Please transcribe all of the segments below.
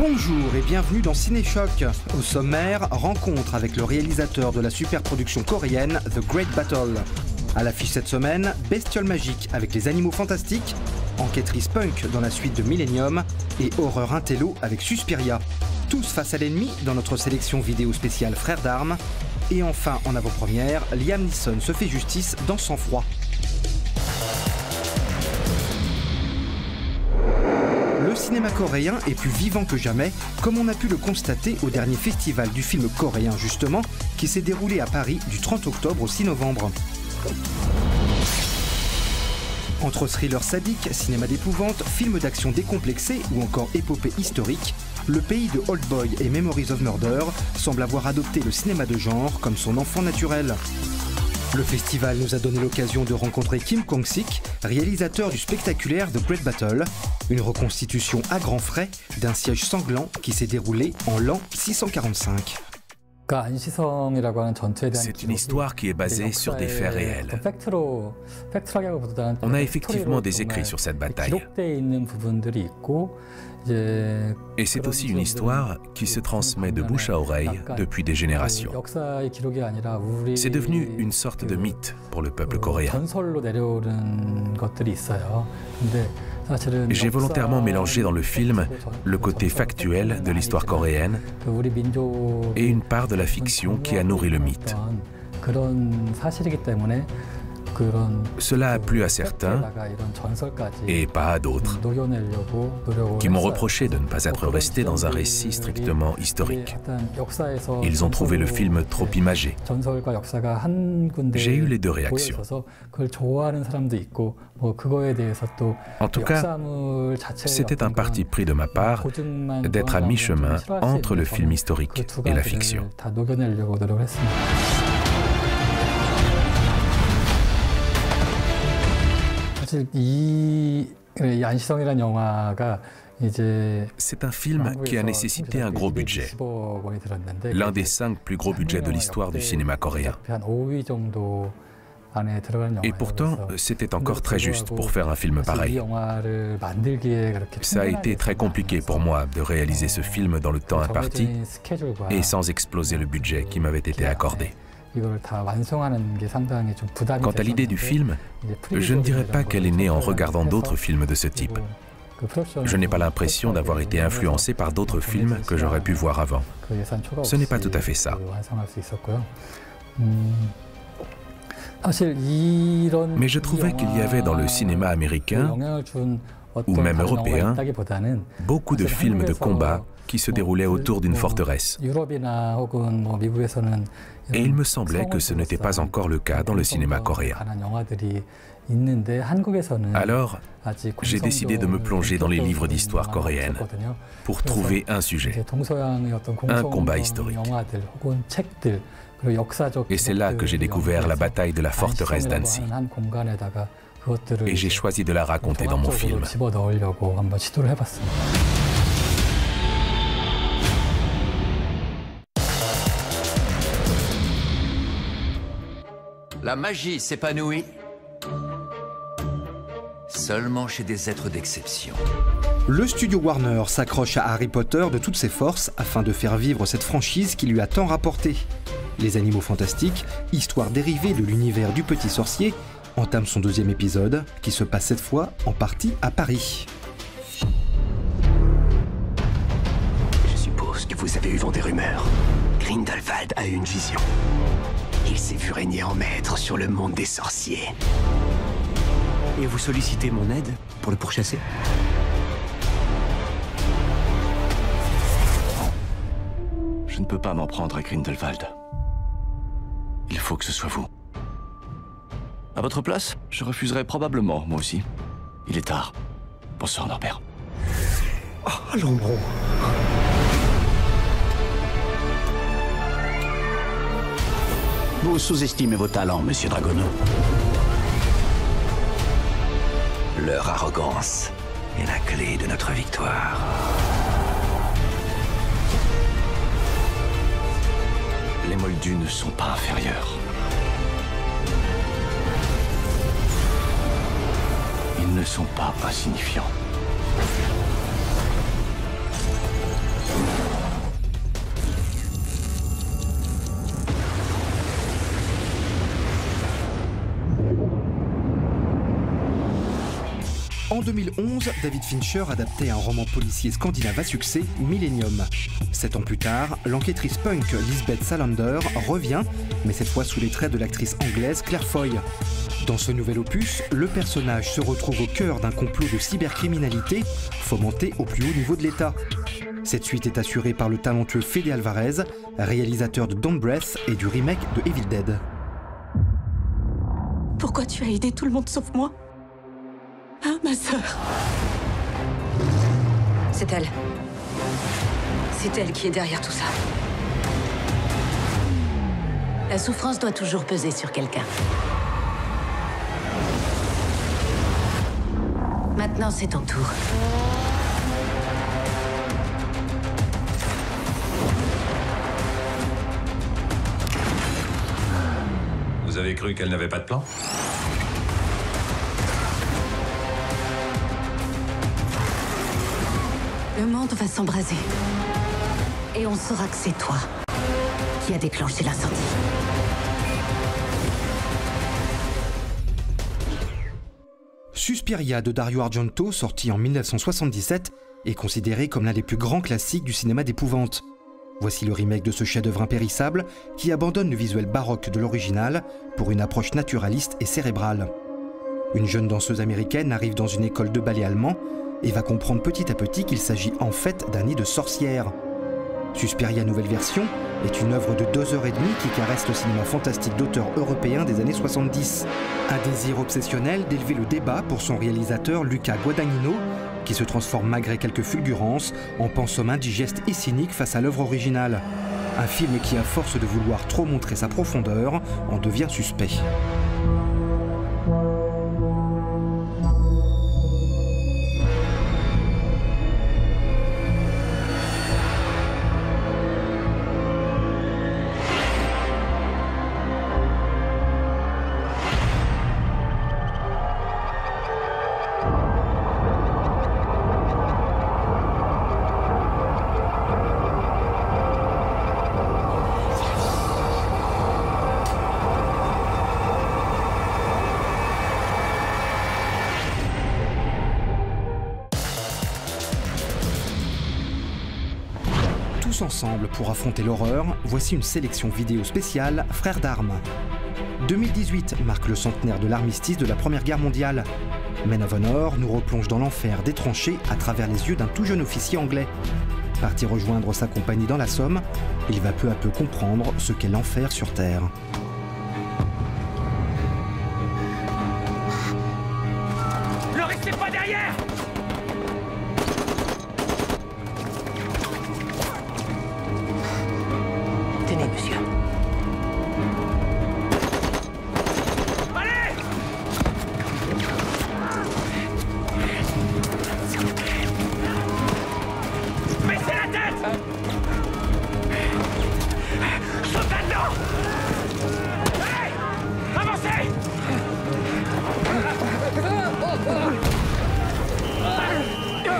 Bonjour et bienvenue dans Cinéchoc. Au sommaire, rencontre avec le réalisateur de la superproduction coréenne The Great Battle. À l'affiche cette semaine, Bestiole magique avec les animaux fantastiques, enquêtrice punk dans la suite de Millennium et horreur intello avec Suspiria. Tous face à l'ennemi dans notre sélection vidéo spéciale Frères d'armes. Et enfin, en avant-première, Liam Neeson se fait justice dans Sang froid. Le cinéma coréen est plus vivant que jamais, comme on a pu le constater au dernier festival du film coréen justement, qui s'est déroulé à Paris du 30 octobre au 6 novembre. Entre thrillers sadiques, cinéma d'épouvante, films d'action décomplexés ou encore épopées historiques, le pays de Old Boy et Memories of Murder semble avoir adopté le cinéma de genre comme son enfant naturel. Le festival nous a donné l'occasion de rencontrer Kim Kwang-sik, réalisateur du spectaculaire The Great Battle, une reconstitution à grands frais d'un siège sanglant qui s'est déroulé en l'an 645. C'est une histoire qui est basée sur des faits réels. On a effectivement des écrits sur cette bataille. Et c'est aussi une histoire qui se transmet de bouche à oreille depuis des générations. C'est devenu une sorte de mythe pour le peuple coréen. J'ai volontairement mélangé dans le film le côté factuel de l'histoire coréenne et une part de la fiction qui a nourri le mythe. Cela a plu à certains et pas à d'autres, qui m'ont reproché de ne pas être resté dans un récit strictement historique. Ils ont trouvé le film trop imagé. J'ai eu les deux réactions. En tout cas, c'était un parti pris de ma part d'être à mi-chemin entre le film historique et la fiction. C'est un film qui a nécessité un gros budget, l'un des 5 plus gros budgets de l'histoire du cinéma coréen. Et pourtant, c'était encore très juste pour faire un film pareil. Ça a été très compliqué pour moi de réaliser ce film dans le temps imparti et sans exploser le budget qui m'avait été accordé. Quant à l'idée du film, je ne dirais pas qu'elle est née en regardant d'autres films de ce type. Je n'ai pas l'impression d'avoir été influencé par d'autres films que j'aurais pu voir avant. Ce n'est pas tout à fait ça. Mais je trouvais qu'il y avait dans le cinéma américain, ou même européen, beaucoup de films de combat qui se déroulaient autour d'une forteresse. Et il me semblait que ce n'était pas encore le cas dans le cinéma coréen. Alors, j'ai décidé de me plonger dans les livres d'histoire coréenne pour trouver un sujet, un combat historique. Et c'est là que j'ai découvert la bataille de la forteresse d'Annecy. Et j'ai choisi de la raconter dans mon film. La magie s'épanouit seulement chez des êtres d'exception. Le studio Warner s'accroche à Harry Potter de toutes ses forces afin de faire vivre cette franchise qui lui a tant rapporté. Les Animaux Fantastiques, histoire dérivée de l'univers du petit sorcier, entame son 2e épisode, qui se passe cette fois en partie à Paris. Je suppose que vous avez eu vent des rumeurs. Grindelwald a eu une vision. Il s'est vu régner en maître sur le monde des sorciers. Et vous sollicitez mon aide pour le pourchasser? Je ne peux pas m'en prendre à Grindelwald. Il faut que ce soit vous. À votre place, je refuserais probablement, moi aussi. Il est tard. Bonsoir, Norbert. Oh, Lambron. Vous sous-estimez vos talents, monsieur Dragono. Leur arrogance est la clé de notre victoire. Les Moldus ne sont pas inférieurs. Ils ne sont pas insignifiants. En 2011, David Fincher adaptait un roman policier scandinave à succès, Millennium. 7 ans plus tard, l'enquêtrice punk Lisbeth Salander revient, mais cette fois sous les traits de l'actrice anglaise Claire Foy. Dans ce nouvel opus, le personnage se retrouve au cœur d'un complot de cybercriminalité fomenté au plus haut niveau de l'État. Cette suite est assurée par le talentueux Fede Alvarez, réalisateur de Don't Breath et du remake de Evil Dead. Pourquoi tu as aidé tout le monde sauf moi? Hein, ma sœur? C'est elle. C'est elle qui est derrière tout ça. La souffrance doit toujours peser sur quelqu'un. Maintenant, c'est ton tour. Vous avez cru qu'elle n'avait pas de plan? Le monde va s'embraser. Et on saura que c'est toi qui a déclenché l'incendie. Suspiria de Dario Argento, sorti en 1977, est considéré comme l'un des plus grands classiques du cinéma d'épouvante. Voici le remake de ce chef-d'œuvre impérissable qui abandonne le visuel baroque de l'original pour une approche naturaliste et cérébrale. Une jeune danseuse américaine arrive dans une école de ballet allemand et va comprendre petit à petit qu'il s'agit en fait d'un nid de sorcières. Suspiria nouvelle version est une œuvre de 2h30 qui caresse le cinéma fantastique d'auteurs européens des années 70. Un désir obsessionnel d'élever le débat pour son réalisateur Luca Guadagnino, qui se transforme malgré quelques fulgurances en pensum indigeste et cynique face à l'œuvre originale. Un film qui, à force de vouloir trop montrer sa profondeur, en devient suspect. Tous ensemble pour affronter l'horreur, voici une sélection vidéo spéciale Frères d'armes. 2018 marque le centenaire de l'armistice de la Première Guerre mondiale. Men of Honor nous replonge dans l'enfer des tranchées à travers les yeux d'un tout jeune officier anglais. Parti rejoindre sa compagnie dans la Somme, il va peu à peu comprendre ce qu'est l'enfer sur Terre. Ne restez pas derrière! Tenez, monsieur. Allez! Baissez la tête! Saute là-dedans! Allez! Avancez!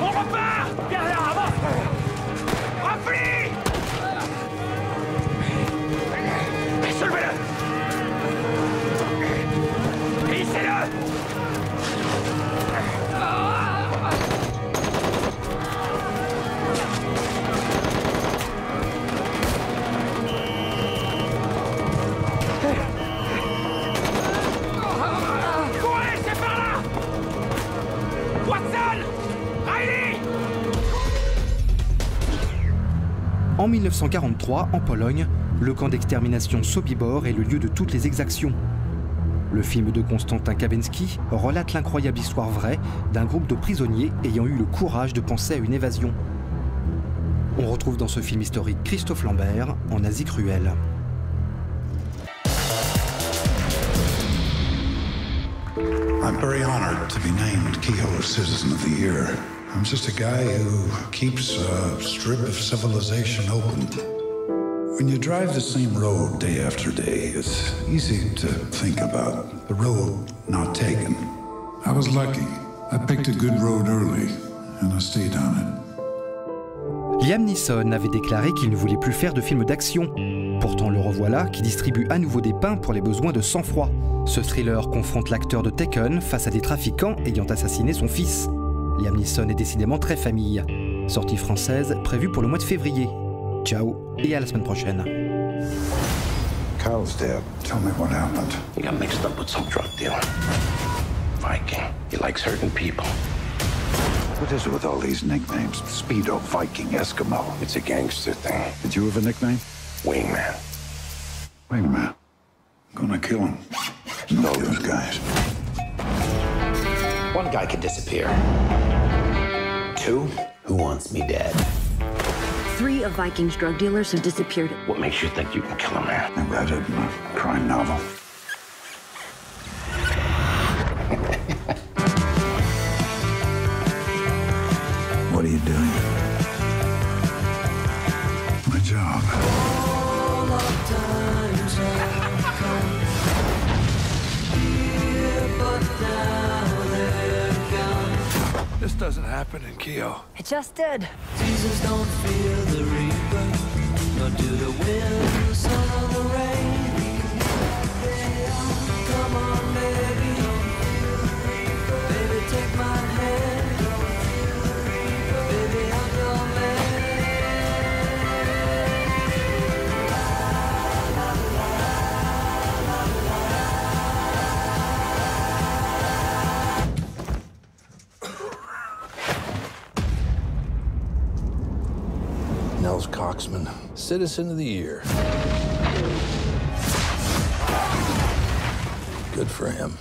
On repart! Derrière, avance! Replie! Soulevez-le! Hissez-le! Courez, c'est par là! Watson! Riley! En 1943, en Pologne, le camp d'extermination Sobibor est le lieu de toutes les exactions. Le film de Konstantin Kabenski relate l'incroyable histoire vraie d'un groupe de prisonniers ayant eu le courage de penser à une évasion. On retrouve dans ce film historique Christophe Lambert en Asie cruelle. I'm very honored to be named Kehoe Citizen of the Year. I'm just a guy who keeps a strip of civilization open. When you drive the same road day after day, it's easy to think about the road not taken. I was lucky. I picked a good road early, and I stayed on it. Liam Neeson avait déclaré qu'il ne voulait plus faire de films d'action. Pourtant le revoilà qui distribue à nouveau des pains pour les besoins de sang-froid. Ce thriller confronte l'acteur de Taken face à des trafiquants ayant assassiné son fils. Liam Neeson est décidément très famille. Sortie française prévue pour le mois de février. Ciao et à la semaine prochaine. Kyle's dead. Tell me what happened. He got mixed up with some drug dealer. Viking. He likes hurting people. What is it with all these nicknames? Speedo, Viking, Eskimo. It's a gangster thing. Did you have a nickname? Wingman. Wingman. I'm gonna kill him. Know those guys. One guy can disappear. Two, who wants me dead? 3 of Viking's drug dealers have disappeared. What makes you think you can kill a man? I read it in a crime novel. What are you doing? My job. This doesn't happen in Keo. It just did. Jesus don't fear the reaper, nor do the wind, the sun, or the rain. Come on, baby, baby, take my hand. Baby, I'm your man. Nels Coxman, Citizen of the Year. Good for him.